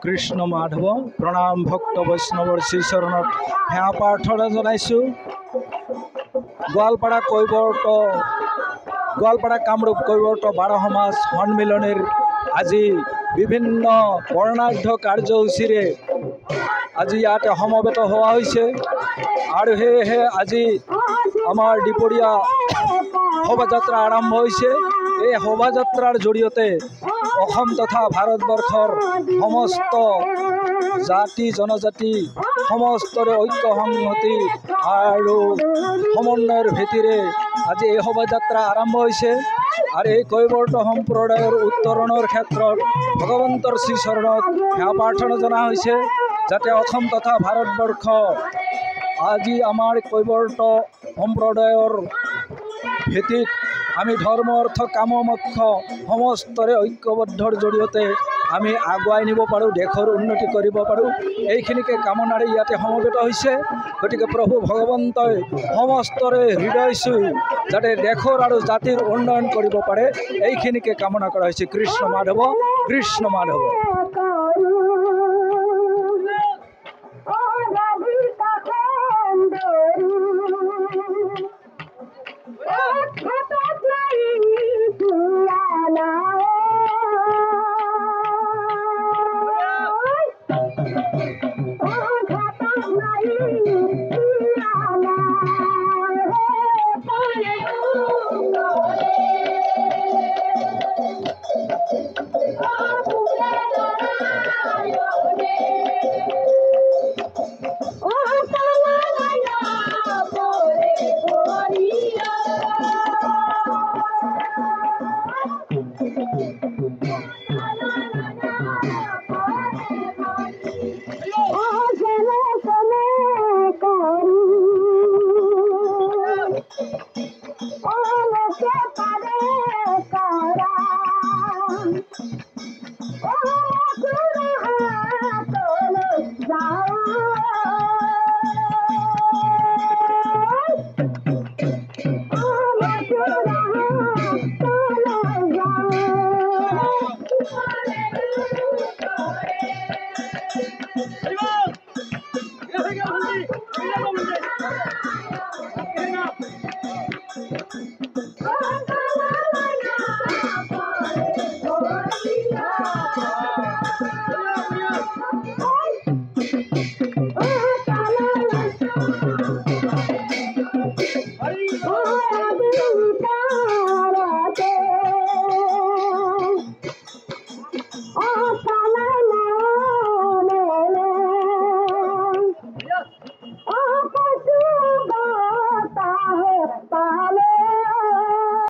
কৃষ্ণ মাধৱ প্ৰণাম ভক্ত বৈষ্ণৱৰ শ্ৰী চৰণত সেৱা প্ৰাৰ্থনা জনাইছোঁ। গোৱালপাৰা কামৰূপ কৈৱৰ্ত বাৰ সমাজ সন্মিলনীৰ আজি বিভিন্ন বৰ্ণাঢ্য কাৰ্যসূচীৰে আজি ইয়াতে সমবেত হোৱা হৈছে আৰু সেয়েহে আজি আমাৰ দুপৰীয়া শোভাযাত্ৰা আৰম্ভ হৈছে। এই শোভাযাত্ৰাৰ জৰিয়তে অসম তথা ভাৰতবৰ্ষৰ সমস্ত জাতি জনজাতি সমস্তৰে ঐক্য সংহতি আৰু সমন্বয়ৰ ভেটিৰে আজি এই শোভাযাত্ৰা আৰম্ভ হৈছে। আৰু এই কৈৱৰ্ত সম্প্ৰদায়ৰ উত্তৰণৰ ক্ষেত্ৰত ভগৱন্তৰ শ্ৰীচৰণত সেৱা প্ৰাৰ্থনা জনা হৈছে যাতে অসম তথা ভাৰতবৰ্ষ আজি আমাৰ কৈৱৰ্ত সম্প্ৰদায়ৰ ভেটিত আমি ধৰ্ম অৰ্থ কাম মোক্ষ সমস্তৰে ঐক্যবদ্ধৰ জৰিয়তে আমি আগুৱাই নিব পাৰোঁ, দেশৰ উন্নতি কৰিব পাৰোঁ, এইখিনিকে কামনাৰে ইয়াতে সমবেত হৈছে। গতিকে প্ৰভু ভগৱন্তই সমস্তৰে হৃদয় চুই যাতে দেশৰ আৰু জাতিৰ উন্নয়ন কৰিব পাৰে এইখিনিকে কামনা কৰা হৈছে। কৃষ্ণ মাধৱ।